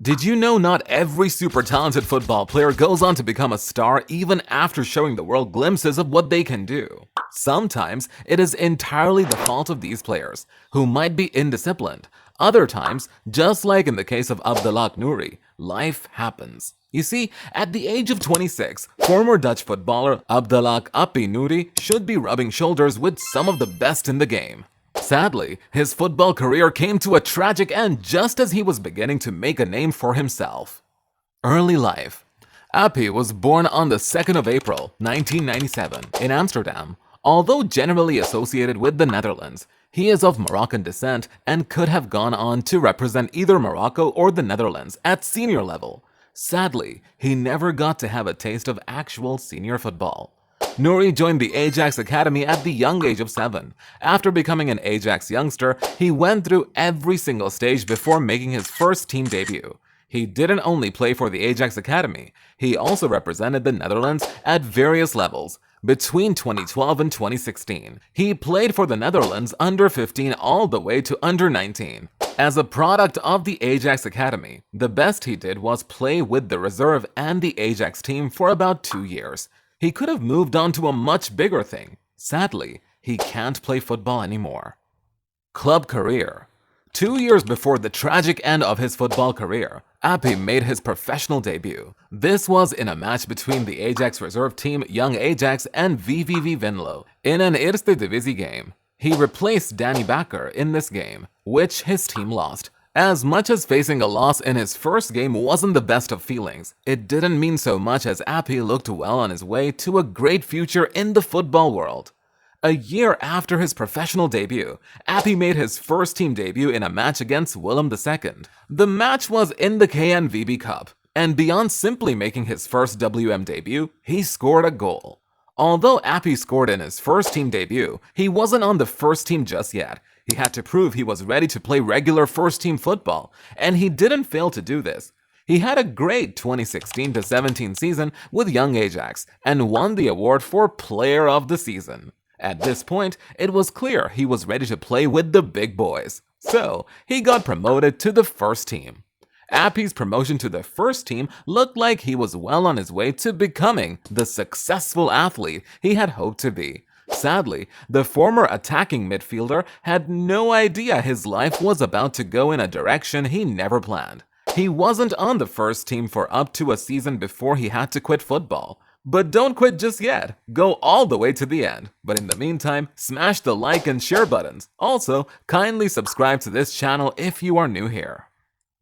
Did you know not every super talented football player goes on to become a star even after showing the world glimpses of what they can do? Sometimes it is entirely the fault of these players, who might be indisciplined. Other times, just like in the case of Abdelhak Nouri, life happens. You see, at the age of 26, former Dutch footballer Abdelhak Nouri should be rubbing shoulders with some of the best in the game. Sadly, his football career came to a tragic end just as he was beginning to make a name for himself. Early life. Appie was born on the 2nd of April, 1997, in Amsterdam. Although generally associated with the Netherlands, he is of Moroccan descent and could have gone on to represent either Morocco or the Netherlands at senior level. Sadly, he never got to have a taste of actual senior football. Nouri joined the Ajax Academy at the young age of 7. After becoming an Ajax youngster, he went through every single stage before making his first team debut. He didn't only play for the Ajax Academy, he also represented the Netherlands at various levels. Between 2012 and 2016, he played for the Netherlands under 15 all the way to under 19. As a product of the Ajax Academy, the best he did was play with the reserve and the Ajax team for about 2 years. He could have moved on to a much bigger thing. Sadly, he can't play football anymore. Club career. 2 years before the tragic end of his football career, Appie made his professional debut. This was in a match between the Ajax reserve team Young Ajax and VVV Venlo in an Eerste Divisie game. He replaced Danny Bakker in this game, which his team lost. As much as facing a loss in his first game wasn't the best of feelings, it didn't mean so much as Appie looked well on his way to a great future in the football world. A year after his professional debut, Appie made his first team debut in a match against Willem II. The match was in the KNVB Cup, and beyond simply making his first WM debut, he scored a goal. Although Appie scored in his first team debut, he wasn't on the first team just yet. He had to prove he was ready to play regular first-team football, and he didn't fail to do this. He had a great 2016-17 season with Young Ajax and won the award for Player of the Season. At this point, it was clear he was ready to play with the big boys, so he got promoted to the first team. Appie's promotion to the first team looked like he was well on his way to becoming the successful athlete he had hoped to be. Sadly, the former attacking midfielder had no idea his life was about to go in a direction he never planned. He wasn't on the first team for up to a season before he had to quit football. But don't quit just yet. Go all the way to the end. But in the meantime, smash the like and share buttons. Also, kindly subscribe to this channel if you are new here.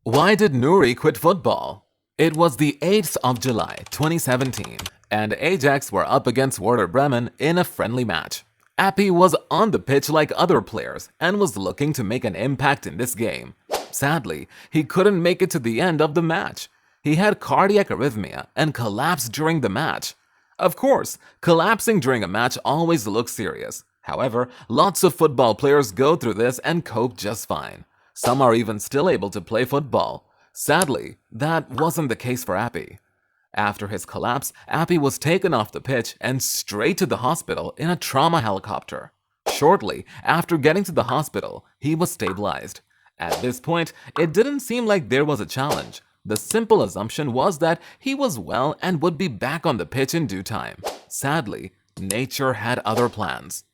Why did Nouri quit football? It was the 8th of July, 2017. And Ajax were up against Werder Bremen in a friendly match. Appie was on the pitch like other players and was looking to make an impact in this game. Sadly, he couldn't make it to the end of the match. He had cardiac arrhythmia and collapsed during the match. Of course, collapsing during a match always looks serious. However, lots of football players go through this and cope just fine. Some are even still able to play football. Sadly, that wasn't the case for Appie. After his collapse, Appie was taken off the pitch and straight to the hospital in a trauma helicopter. Shortly after getting to the hospital, he was stabilized. At this point, it didn't seem like there was a challenge. The simple assumption was that he was well and would be back on the pitch in due time. Sadly, nature had other plans.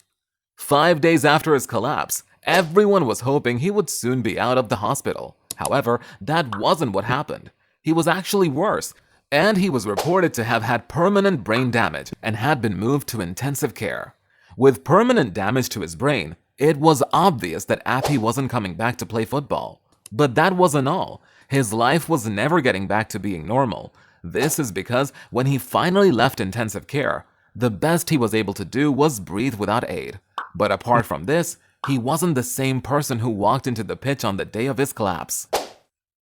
5 days after his collapse, everyone was hoping he would soon be out of the hospital. However, that wasn't what happened. He was actually worse, and he was reported to have had permanent brain damage and had been moved to intensive care. With permanent damage to his brain, it was obvious that Appie wasn't coming back to play football. But that wasn't all. His life was never getting back to being normal. This is because when he finally left intensive care, the best he was able to do was breathe without aid. But apart from this, he wasn't the same person who walked into the pitch on the day of his collapse.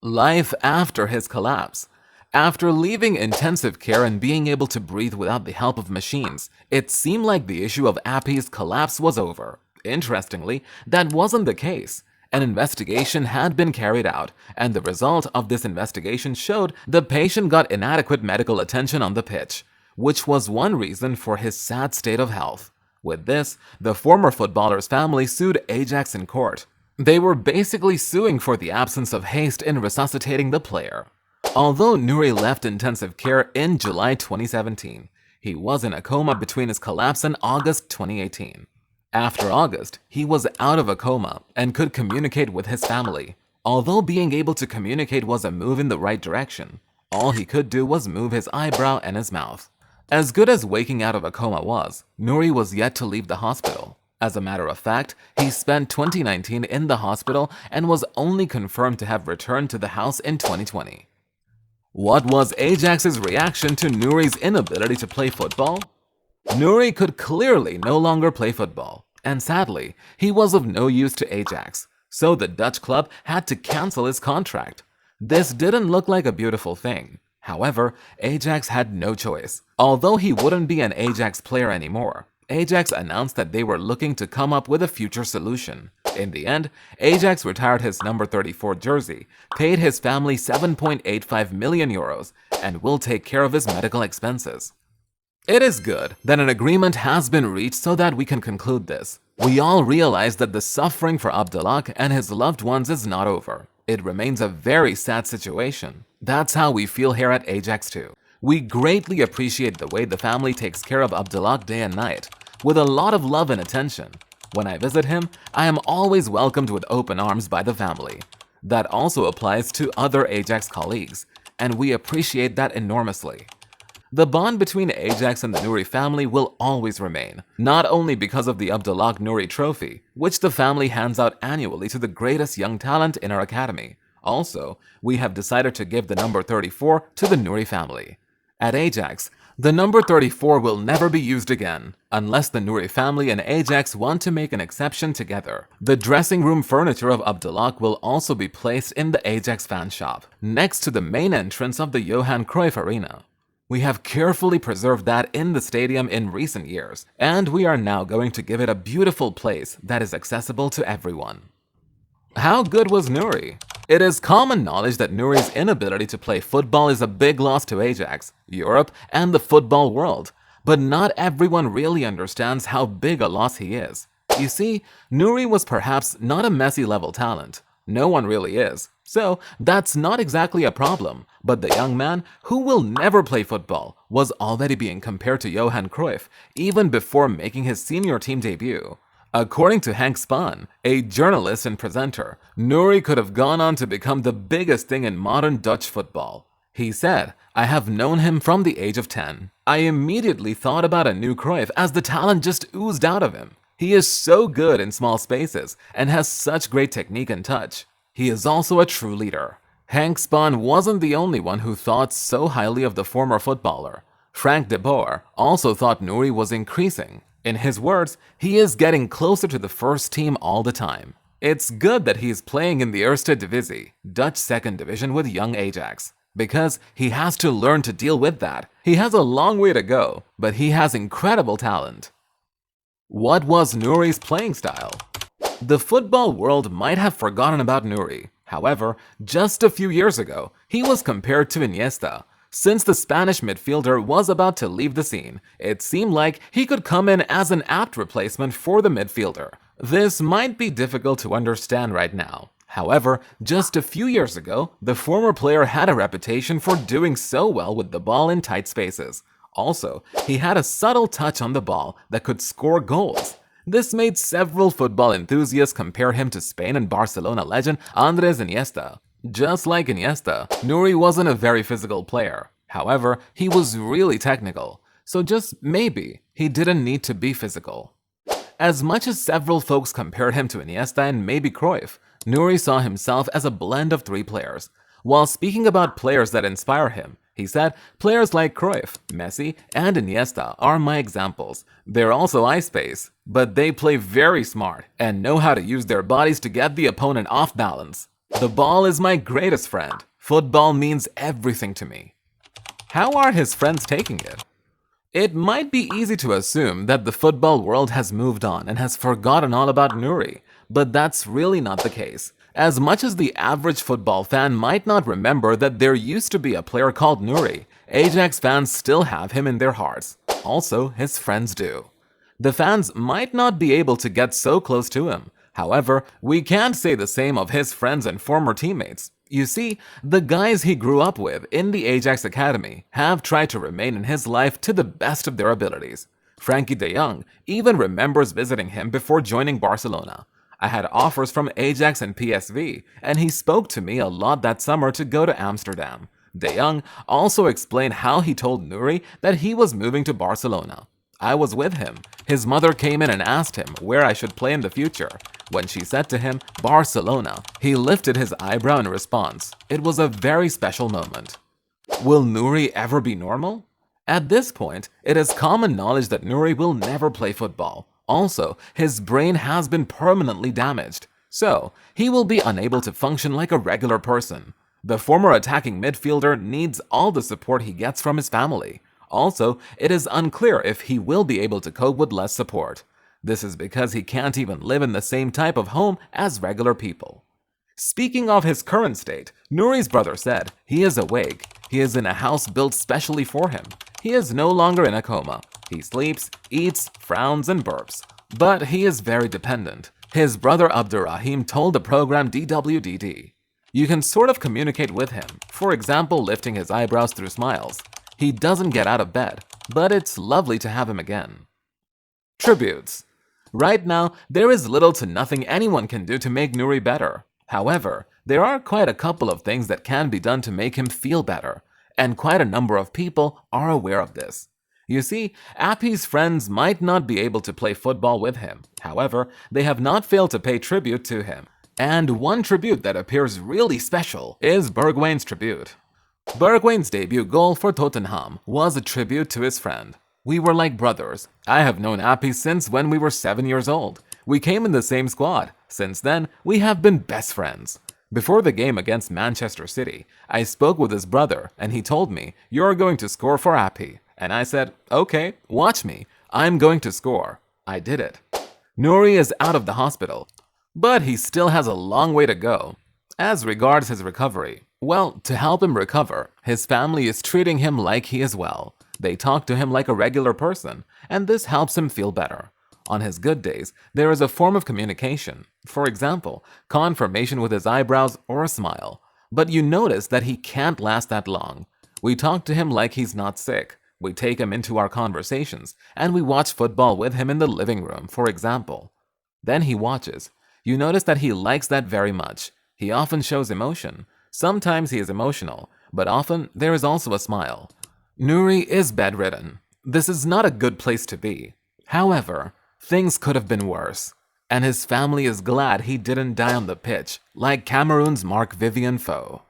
Life after his collapse. After leaving intensive care and being able to breathe without the help of machines, it seemed like the issue of Appie's collapse was over. Interestingly, that wasn't the case. An investigation had been carried out, and the result of this investigation showed the patient got inadequate medical attention on the pitch, which was one reason for his sad state of health. With this, the former footballer's family sued Ajax in court. They were basically suing for the absence of haste in resuscitating the player. Although Nouri left intensive care in July 2017, he was in a coma between his collapse and August 2018. After August, he was out of a coma and could communicate with his family. Although being able to communicate was a move in the right direction, all he could do was move his eyebrow and his mouth. As good as waking out of a coma was, Nouri was yet to leave the hospital. As a matter of fact, he spent 2019 in the hospital and was only confirmed to have returned to the house in 2020. What was Ajax's reaction to Nouri's inability to play football? Nouri could clearly no longer play football, and sadly, he was of no use to Ajax, so the Dutch club had to cancel his contract. This didn't look like a beautiful thing. However, Ajax had no choice. Although he wouldn't be an Ajax player anymore, Ajax announced that they were looking to come up with a future solution. In the end, Ajax retired his number 34 jersey, paid his family 7.85 million euros, and will take care of his medical expenses. It is good that an agreement has been reached so that we can conclude this. We all realize that the suffering for Abdelhak and his loved ones is not over. It remains a very sad situation. That's how we feel here at Ajax too. We greatly appreciate the way the family takes care of Abdelhak day and night, with a lot of love and attention. When I visit him, I am always welcomed with open arms by the family. That also applies to other Ajax colleagues, and we appreciate that enormously. The bond between Ajax and the Nouri family will always remain, not only because of the Abdelhak Nouri trophy, which the family hands out annually to the greatest young talent in our academy. Also, we have decided to give the number 34 to the Nouri family. At Ajax, the number 34 will never be used again, unless the Nouri family and Ajax want to make an exception together. The dressing room furniture of Abdelhak will also be placed in the Ajax fan shop, next to the main entrance of the Johan Cruyff Arena. We have carefully preserved that in the stadium in recent years, and we are now going to give it a beautiful place that is accessible to everyone. How good was Nouri? It is common knowledge that Nouri's inability to play football is a big loss to Ajax, Europe, and the football world, but not everyone really understands how big a loss he is. You see, Nouri was perhaps not a Messi-level talent. No one really is. So, that's not exactly a problem, but the young man, who will never play football, was already being compared to Johan Cruyff, even before making his senior team debut. According to Henk Spahn, a journalist and presenter, Nouri could have gone on to become the biggest thing in modern Dutch football. He said, "I have known him from the age of 10. I immediately thought about a new Cruyff as the talent just oozed out of him. He is so good in small spaces and has such great technique and touch. He is also a true leader." Henk Spahn wasn't the only one who thought so highly of the former footballer. Frank de Boer also thought Nouri was increasing. In his words, he is getting closer to the first team all the time. It's good that he is playing in the Eerste Divisie, Dutch second division with young Ajax, because he has to learn to deal with that. He has a long way to go, but he has incredible talent. What was Nouri's playing style? The football world might have forgotten about Nouri. However, just a few years ago, he was compared to Iniesta. Since the Spanish midfielder was about to leave the scene, it seemed like he could come in as an apt replacement for the midfielder. This might be difficult to understand right now. However, just a few years ago, the former player had a reputation for doing so well with the ball in tight spaces. Also, he had a subtle touch on the ball that could score goals. This made several football enthusiasts compare him to Spain and Barcelona legend Andrés Iniesta. Just like Iniesta, Nouri wasn't a very physical player. However, he was really technical, so just maybe he didn't need to be physical. As much as several folks compared him to Iniesta and maybe Cruyff, Nouri saw himself as a blend of three players. While speaking about players that inspire him, he said, "Players like Cruyff, Messi, and Iniesta are my examples. They're also ice-space, but they play very smart and know how to use their bodies to get the opponent off balance. The ball is my greatest friend. Football means everything to me." How are his friends taking it? It might be easy to assume that the football world has moved on and has forgotten all about Nouri, but that's really not the case. As much as the average football fan might not remember that there used to be a player called Nouri, Ajax fans still have him in their hearts. Also, his friends do. The fans might not be able to get so close to him, However, we can't say the same of his friends and former teammates. You see, the guys he grew up with in the Ajax Academy have tried to remain in his life to the best of their abilities. Frankie de Jong even remembers visiting him before joining Barcelona. I had offers from Ajax and PSV, and he spoke to me a lot that summer to go to Amsterdam. De Jong also explained how he told Nouri that he was moving to Barcelona. I was with him. His mother came in and asked him where I should play in the future. When she said to him, Barcelona, he lifted his eyebrow in response. It was a very special moment. Will Nouri ever be normal? At this point, it is common knowledge that Nouri will never play football. Also, his brain has been permanently damaged, so he will be unable to function like a regular person. The former attacking midfielder needs all the support he gets from his family. Also, it is unclear if he will be able to cope with less support. This is because he can't even live in the same type of home as regular people. Speaking of his current state, Nouri's brother said he is awake. He is in a house built specially for him. He is no longer in a coma. He sleeps, eats, frowns, and burps. But he is very dependent. His brother Abdurrahim told the program DWDD. You can sort of communicate with him, for example lifting his eyebrows through smiles. He doesn't get out of bed, but it's lovely to have him again. Tributes. Right now, there is little to nothing anyone can do to make Nouri better. However, there are quite a couple of things that can be done to make him feel better, and quite a number of people are aware of this. You see, Appy's friends might not be able to play football with him. However, they have not failed to pay tribute to him. And one tribute that appears really special is Bergwijn's tribute. Bergwijn's debut goal for Tottenham was a tribute to his friend. We were like brothers. I have known Appy since when we were 7 years old. We came in the same squad. Since then, we have been best friends. Before the game against Manchester City, I spoke with his brother and he told me, "You're going to score for Appy." And I said, "Okay, watch me. I'm going to score." I did it. Nouri is out of the hospital, but he still has a long way to go. As regards his recovery, well, to help him recover, his family is treating him like he is well. They talk to him like a regular person, and this helps him feel better. On his good days, there is a form of communication. For example, confirmation with his eyebrows or a smile. But you notice that he can't last that long. We talk to him like he's not sick. We take him into our conversations, and we watch football with him in the living room, for example. Then he watches. You notice that he likes that very much. He often shows emotion. Sometimes he is emotional, but often there is also a smile. Nouri is bedridden. This is not a good place to be. However, things could have been worse, and his family is glad he didn't die on the pitch like Cameroon's Marc-Vivien Foe.